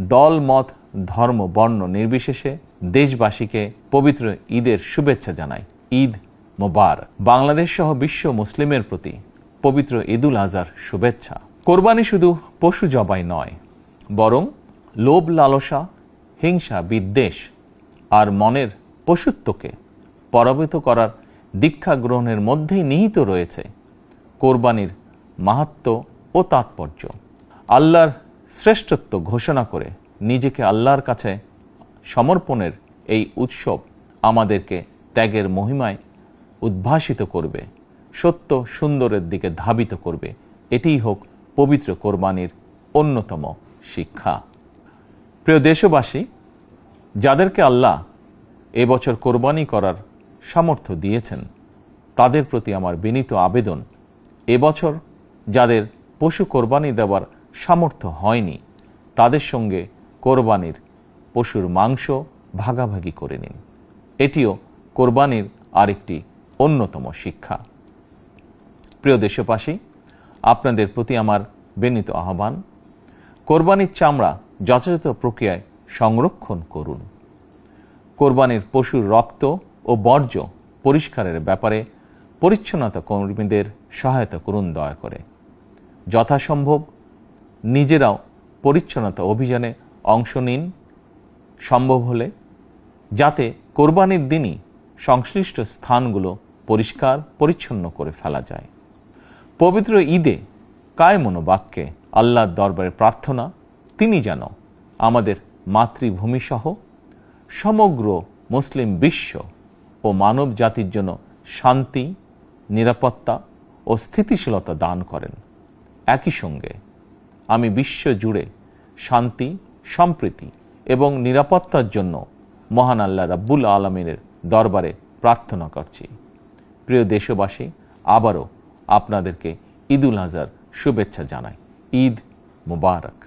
দল মত ধর্ম বর্ণ নির্বিশেষে দেশবাসীকে পবিত্র ঈদের শুভেচ্ছা জানাই। ঈদ মোবারক। বাংলাদেশ সহ বিশ্ব মুসলিমের প্রতি পবিত্র ঈদুল আজহার শুভেচ্ছা। কোরবানি শুধু পশু জবাই নয়, বরং লোভ লালসা, হিংসা, বিদ্বেষ আর মনের পশুত্বকে পরাভূত করার দীক্ষা গ্রহণের মধ্যেই নিহিত রয়েছে কোরবানির মাহাত্ম্য ও তাৎপর্য। আল্লাহর শ্রেষ্ঠত্ব ঘোষণা করে নিজেকে আল্লাহর কাছে সমর্পণের এই উৎসব আমাদেরকে ত্যাগের মহিমায় উদ্ভাসিত করবে, সত্য সুন্দরের দিকে ধাবিত করবে। এটিই হোক পবিত্র কোরবানির অন্যতম শিক্ষা। প্রিয় দেশবাসী, যাদেরকে আল্লাহ এবছর কোরবানি করার সামর্থ্য দিয়েছেন, তাদের প্রতি আমার বিনীত আবেদন, এবছর যাদের পশু কোরবানি দেওয়ার সামর্থ্য হয়নি, তাদের সঙ্গে কোরবানির পশুর মাংস ভাগাভাগি করে নিন। এটিও কোরবানির আরেকটি অন্যতম শিক্ষা। প্রিয় দেশবাসী, আপনাদের প্রতি আমার বিনীত আহ্বান, কোরবানির চামড়া যথাযথ প্রক্রিয়ায় সংরক্ষণ করুন। কোরবানির পশুর রক্ত ও বর্জ্য পরিষ্কারের ব্যাপারে পরিচ্ছন্নতা কর্মীদের সহায়তা করুন দয়া করে। যথাসম্ভব নিজেরাও পরিচ্ছন্নতা অভিযানে অংশ নিন সম্ভব হলে, যাতে কোরবানির দিনই সংশ্লিষ্ট স্থানগুলো পরিষ্কার পরিচ্ছন্ন করে ফেলা যায়। পবিত্র ঈদে কায় মনোবাক্যে আল্লাহর দরবারে প্রার্থনা, তিনি যেন আমাদের মাতৃভূমি সহ সমগ্র মুসলিম বিশ্ব ও মানব জাতির জন্য শান্তি, নিরাপত্তা ও স্থিতিশীলতা দান করেন। একই সঙ্গে আমি বিশ্ব জুড়ে শান্তি, সম্প্রীতি এবং নিরাপত্তার জন্য মহান আল্লাহ রাব্বুল আলামিনের দরবারে প্রার্থনা করছি। প্রিয় দেশবাসী, আবারও আপনাদেরকে ঈদুল আজহার শুভেচ্ছা জানাই। ঈদ মুবারক।